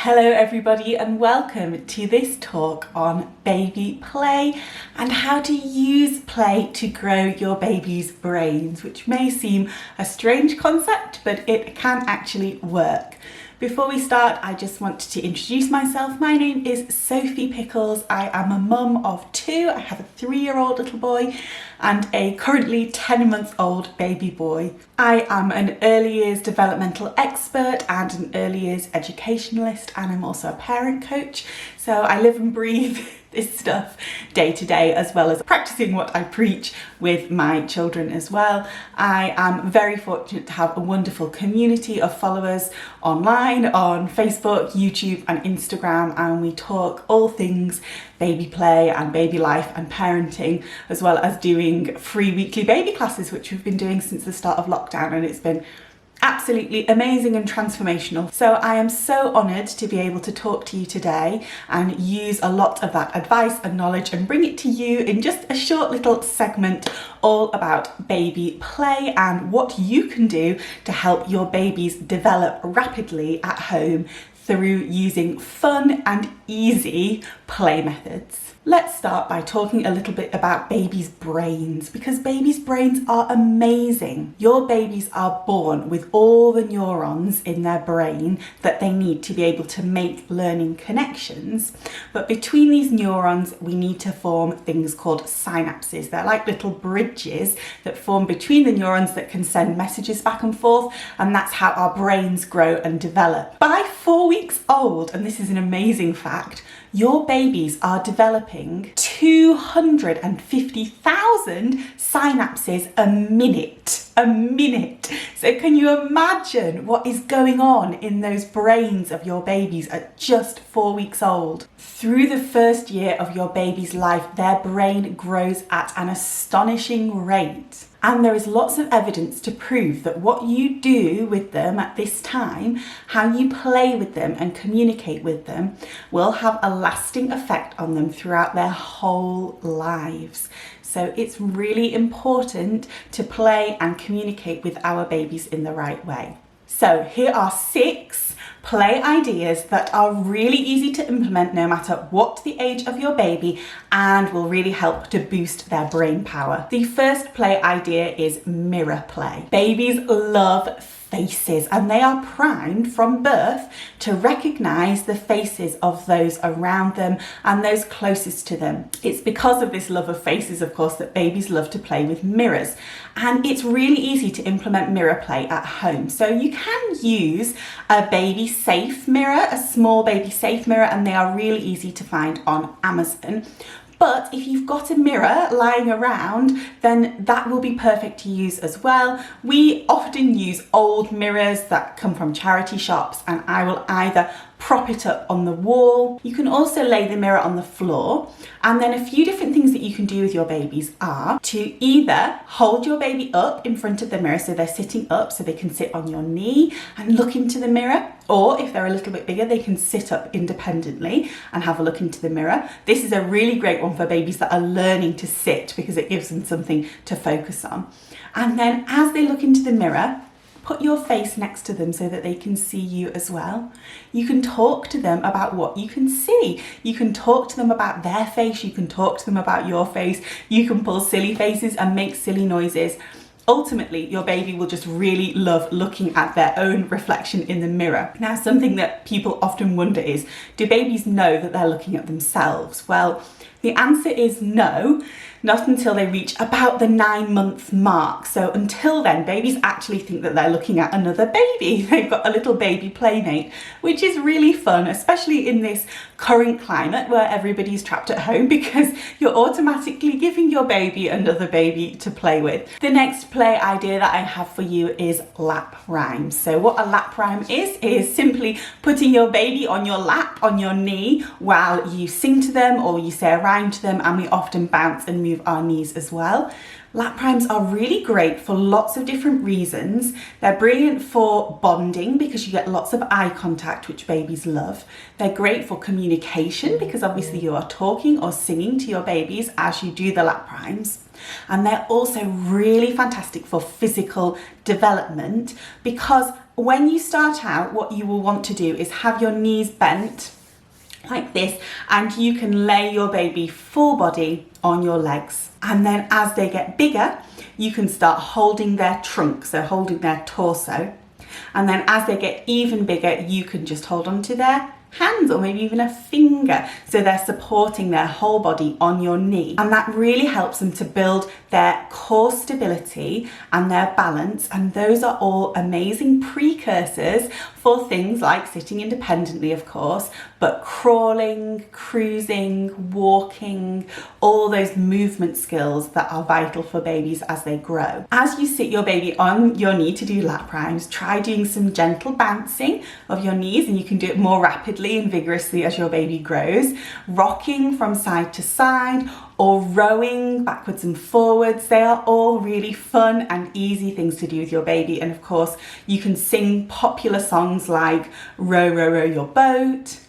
Hello everybody and welcome to this talk on baby play and how to use play to grow your baby's brains, which may seem a strange concept, but it can actually work. Before we start, I just want to introduce myself. My name is Sophie Pickles. I am a mum of two. I have a 3-year-old little boy and a currently 10-month-old baby boy. I am an early years developmental expert and an early years educationalist, and I'm also a parent coach. So I live and breathe this stuff day to day, as well as practicing what I preach with my children as well. I am very fortunate to have a wonderful community of followers online on Facebook, YouTube and Instagram, and we talk all things baby play and baby life and parenting, as well as doing free weekly baby classes, which we've been doing since the start of lockdown, and it's been absolutely amazing and transformational. So I am so honoured to be able to talk to you today and use a lot of that advice and knowledge and bring it to you in just a short little segment all about baby play and what you can do to help your babies develop rapidly at home through using fun and easy play methods. Let's start by talking a little bit about babies' brains, because babies' brains are amazing. Your babies are born with all the neurons in their brain that they need to be able to make learning connections. But between these neurons, we need to form things called synapses. They're like little bridges that form between the neurons that can send messages back and forth, and that's how our brains grow and develop. By 4 weeks old, and this is an amazing fact, your babies are developing 250,000 synapses a minute. So can you imagine what is going on in those brains of your babies at just 4 weeks old? Through the first year of your baby's life, their brain grows at an astonishing rate. And there is lots of evidence to prove that what you do with them at this time, how you play with them and communicate with them, will have a lasting effect on them throughout their whole lives. So it's really important to play and communicate with our babies in the right way. So here are 6 play ideas that are really easy to implement no matter what the age of your baby and will really help to boost their brain power. The first play idea is mirror play. Babies love faces and they are primed from birth to recognize the faces of those around them and those closest to them. It's because of this love of faces, of course, that babies love to play with mirrors, and it's really easy to implement mirror play at home. So you can use a baby safe mirror, a small baby safe mirror, and they are really easy to find on Amazon. But if you've got a mirror lying around, then that will be perfect to use as well. We often use old mirrors that come from charity shops, and I will either prop it up on the wall. You can also lay the mirror on the floor, and then a few different things that you can do with your babies are to either hold your baby up in front of the mirror so they're sitting up so they can sit on your knee and look into the mirror, or if they're a little bit bigger they can sit up independently and have a look into the mirror. This is a really great one for babies that are learning to sit because it gives them something to focus on. And then as they look into the mirror, put your face next to them so that they can see you as well. You can talk to them about what you can see. You can talk to them about their face. You can talk to them about your face. You can pull silly faces and make silly noises. Ultimately, your baby will just really love looking at their own reflection in the mirror. Now, something that people often wonder is, do babies know that they're looking at themselves? Well, the answer is no. Not until they reach about the 9-month mark. So until then, babies actually think that they're looking at another baby. They've got a little baby playmate, which is really fun, especially in this current climate where everybody's trapped at home, because you're automatically giving your baby another baby to play with. The next play idea that I have for you is lap rhymes. So what a lap rhyme is simply putting your baby on your lap, on your knee, while you sing to them or you say a rhyme to them, and we often bounce and move our knees as well. Lap rhymes are really great for lots of different reasons. They're brilliant for bonding because you get lots of eye contact, which babies love. They're great for communication because obviously you are talking or singing to your babies as you do the lap rhymes. And they're also really fantastic for physical development because when you start out, what you will want to do is have your knees bent like this, and you can lay your baby full body on your legs. And then as they get bigger, you can start holding their trunk, so holding their torso. And then as they get even bigger, you can just hold on to their hands or maybe even a finger, so they're supporting their whole body on your knee, and that really helps them to build their core stability and their balance, and those are all amazing precursors for things like sitting independently, of course, but crawling, cruising, walking, all those movement skills that are vital for babies as they grow. As you sit your baby on your knee to do lap primes, try doing some gentle bouncing of your knees, and you can do it more rapidly and vigorously as your baby grows, rocking from side to side or rowing backwards and forwards. They are all really fun and easy things to do with your baby. And of course, you can sing popular songs like Row, Row, Row Your Boat,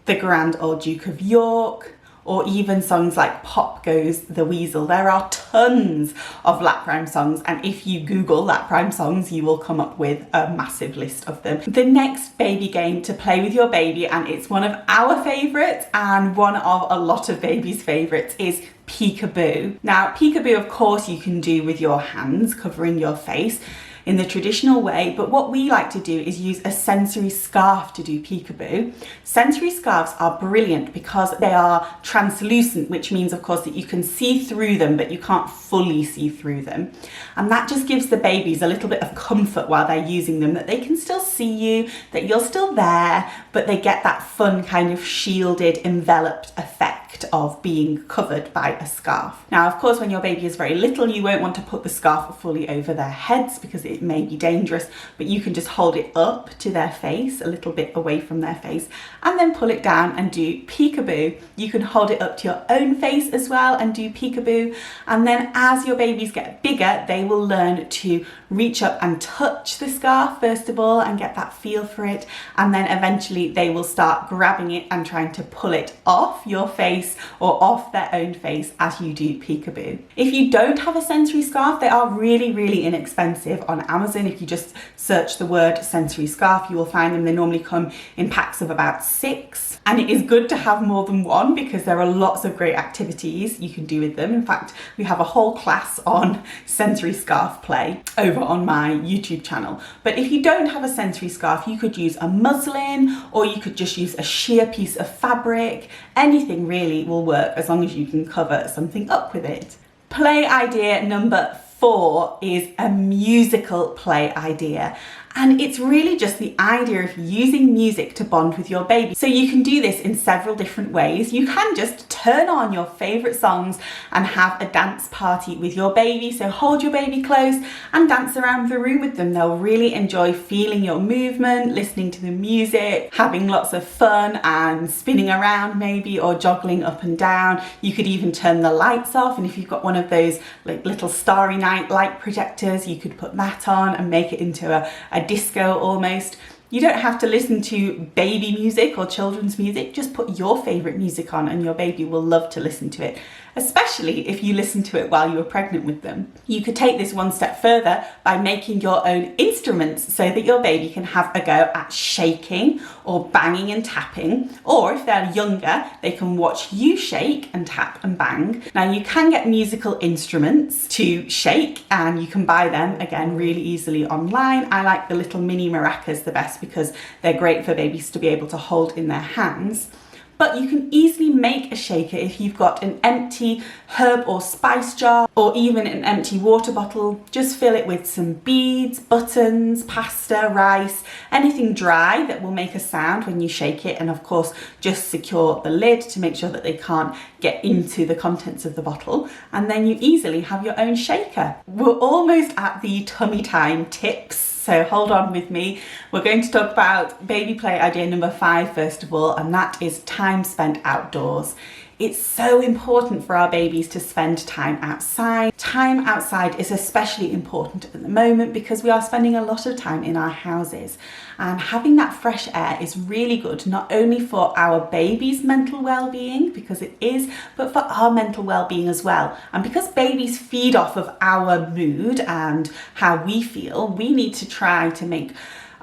The Grand Old Duke of York, or even songs like Pop Goes the Weasel. There are tons of lap prime songs, and if you Google lap prime songs, you will come up with a massive list of them. The next baby game to play with your baby, and it's one of our favourites and one of a lot of babies' favourites, is Peekaboo. Now, Peekaboo, of course, you can do with your hands covering your face in the traditional way, but what we like to do is use a sensory scarf to do Peekaboo. Sensory scarves are brilliant because they are translucent, which means of course that you can see through them, but you can't fully see through them. And that just gives the babies a little bit of comfort while they're using them, that they can still see you, that you're still there, but they get that fun kind of shielded, enveloped effect of being covered by a scarf. Now, of course, when your baby is very little, you won't want to put the scarf fully over their heads because it may be dangerous, but you can just hold it up to their face, a little bit away from their face, and then pull it down and do Peekaboo. You can hold it up to your own face as well and do Peekaboo. And then as your babies get bigger, they will learn to reach up and touch the scarf first of all and get that feel for it, and then eventually they will start grabbing it and trying to pull it off your face or off their own face as you do Peekaboo. If you don't have a sensory scarf, they are really inexpensive on Amazon. If you just search the word sensory scarf, you will find them. They normally come in packs of about 6, and it is good to have more than one because there are lots of great activities you can do with them. In fact, we have a whole class on sensory scarf play over on my YouTube channel. But if you don't have a sensory scarf, you could use a muslin, or you could just use a sheer piece of fabric. Anything really will work as long as you can cover something up with it. Play idea number 4 is a musical play idea. And it's really just the idea of using music to bond with your baby. So you can do this in several different ways. You can just turn on your favourite songs and have a dance party with your baby. So hold your baby close and dance around the room with them. They'll really enjoy feeling your movement, listening to the music, having lots of fun and spinning around maybe, or joggling up and down. You could even turn the lights off, and if you've got one of those like little Starry Night light projectors, you could put that on and make it into a disco almost. You don't have to listen to baby music or children's music, just put your favourite music on and your baby will love to listen to it, especially if you listen to it while you were pregnant with them. You could take this one step further by making your own instruments so that your baby can have a go at shaking or banging and tapping, or if they're younger, they can watch you shake and tap and bang. Now you can get musical instruments to shake and you can buy them again really easily online. I like the little mini maracas the best because they're great for babies to be able to hold in their hands. But you can easily make a shaker if you've got an empty herb or spice jar, or even an empty water bottle. Just fill it with some beads, buttons, pasta, rice, anything dry that will make a sound when you shake it, and of course just secure the lid to make sure that they can't get into the contents of the bottle, and then you easily have your own shaker. We're almost at the tummy time tips, so hold on with me. We're going to talk about baby play idea number 5 first of all, and that is time spent outdoors. It's so important for our babies to spend time outside. Time outside is especially important at the moment because we are spending a lot of time in our houses, and having that fresh air is really good, not only for our baby's mental well-being, because it is, but for our mental well-being as well. And because babies feed off of our mood and how we feel, we need to try to make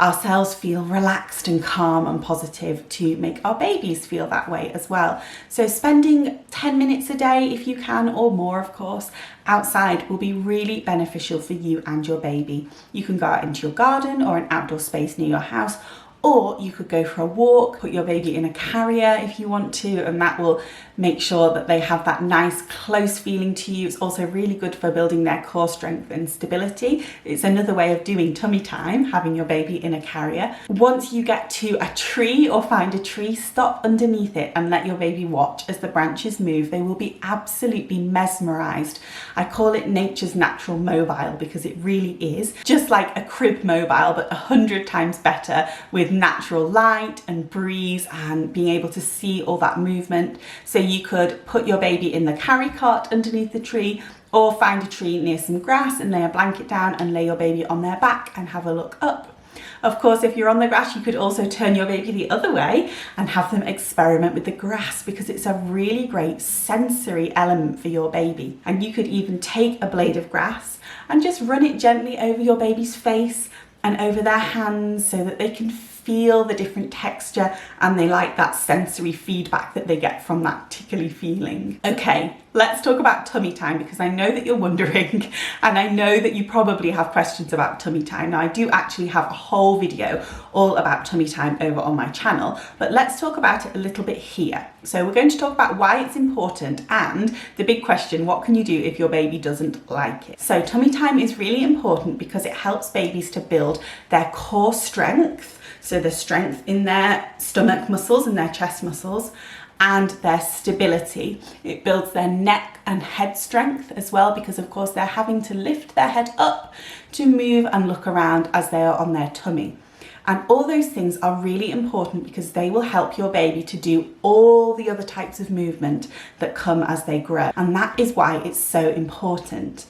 ourselves feel relaxed and calm and positive to make our babies feel that way as well. So spending 10 minutes a day, if you can, or more of course, outside will be really beneficial for you and your baby. You can go out into your garden or an outdoor space near your house, or you could go for a walk, put your baby in a carrier if you want to, and that will make sure that they have that nice close feeling to you. It's also really good for building their core strength and stability. It's another way of doing tummy time, having your baby in a carrier. Once you get to a tree or find a tree, stop underneath it and let your baby watch as the branches move. They will be absolutely mesmerized. I call it nature's natural mobile because it really is just like a crib mobile, but 100 times better, with natural light and breeze and being able to see all that movement. So you could put your baby in the carry cart underneath the tree, or find a tree near some grass and lay a blanket down and lay your baby on their back and have a look up. Of course, if you're on the grass, you could also turn your baby the other way and have them experiment with the grass, because it's a really great sensory element for your baby. And you could even take a blade of grass and just run it gently over your baby's face and over their hands so that they can feel the different texture, and they like that sensory feedback that they get from that tickly feeling. Okay, let's talk about tummy time, because I know that you're wondering, and I know that you probably have questions about tummy time. Now, I do actually have a whole video all about tummy time over on my channel, but let's talk about it a little bit here. So we're going to talk about why it's important, and the big question, what can you do if your baby doesn't like it? So tummy time is really important because it helps babies to build their core strength, so the strength in their stomach muscles and their chest muscles, and their stability. It builds their neck and head strength as well, because of course they're having to lift their head up to move and look around as they are on their tummy. And all those things are really important because they will help your baby to do all the other types of movement that come as they grow. And that is why it's so important.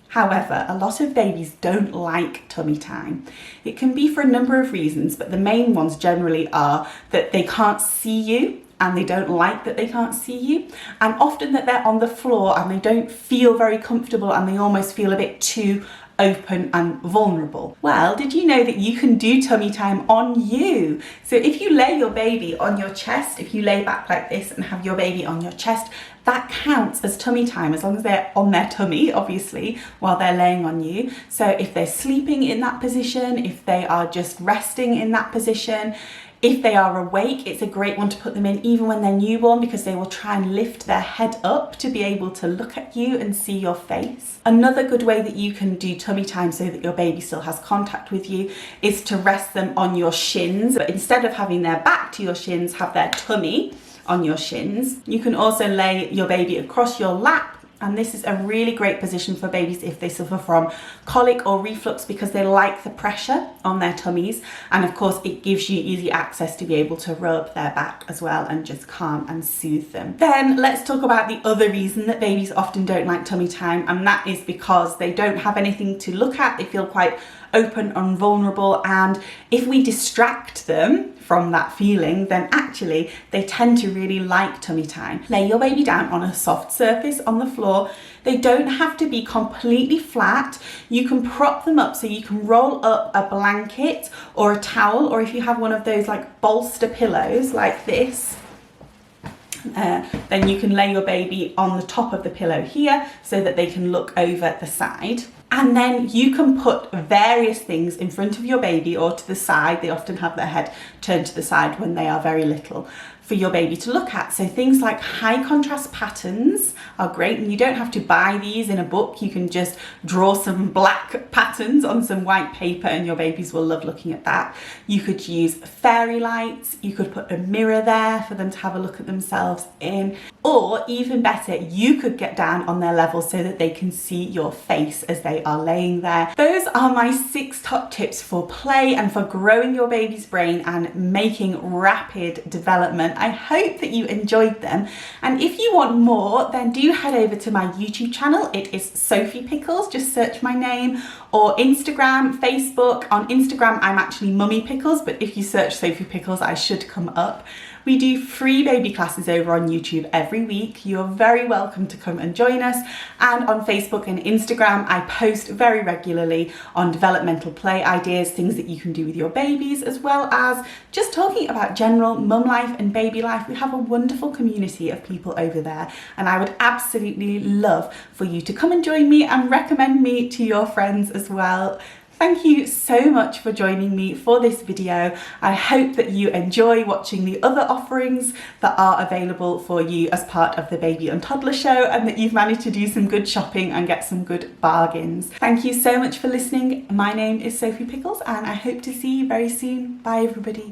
However, a lot of babies don't like tummy time. It can be for a number of reasons, but the main ones generally are that they can't see you, and they don't like that they can't see you, and often that they're on the floor and they don't feel very comfortable, and they almost feel a bit too open and vulnerable. Well, did you know that you can do tummy time on you? So if you lay your baby on your chest, if you lay back like this and have your baby on your chest, that counts as tummy time, as long as they're on their tummy, obviously, while they're laying on you. So if they're sleeping in that position, if they are just resting in that position, if they are awake, it's a great one to put them in even when they're newborn, because they will try and lift their head up to be able to look at you and see your face. Another good way that you can do tummy time so that your baby still has contact with you is to rest them on your shins. But instead of having their back to your shins, have their tummy on your shins. You can also lay your baby across your lap, and this is a really great position for babies if they suffer from colic or reflux, because they like the pressure on their tummies, and of course it gives you easy access to be able to rub their back as well and just calm and soothe them. Then let's talk about the other reason that babies often don't like tummy time, and that is because they don't have anything to look at. They feel quite open and vulnerable, and if we distract them from that feeling, then actually they tend to really like tummy time. Lay your baby down on a soft surface on the floor. They don't have to be completely flat. You can prop them up, so you can roll up a blanket or a towel, or if you have one of those like bolster pillows like this, then you can lay your baby on the top of the pillow here so that they can look over the side. And then you can put various things in front of your baby or to the side. They often have their head turned to the side when they are very little, for your baby to look at. So things like high contrast patterns are great, and you don't have to buy these in a book. You can just draw some black patterns on some white paper and your babies will love looking at that. You could use fairy lights. You could put a mirror there for them to have a look at themselves in, or even better, you could get down on their level so that they can see your face as they are laying there. Those are my 6 top tips for play and for growing your baby's brain and making rapid development. I hope that you enjoyed them, and if you want more, then do head over to my YouTube channel. It is Sophie Pickles, just search my name, or Instagram, Facebook. On Instagram I'm actually Mummy Pickles, but if you search Sophie Pickles I should come up. We do free baby classes over on YouTube every week. You're very welcome to come and join us. And on Facebook and Instagram, I post very regularly on developmental play ideas, things that you can do with your babies, as well as just talking about general mum life and baby life. We have a wonderful community of people over there, and I would absolutely love for you to come and join me and recommend me to your friends as well. Thank you so much for joining me for this video. I hope that you enjoy watching the other offerings that are available for you as part of the Baby and Toddler Show, and that you've managed to do some good shopping and get some good bargains. Thank you so much for listening. My name is Sophie Pickles, and I hope to see you very soon. Bye everybody.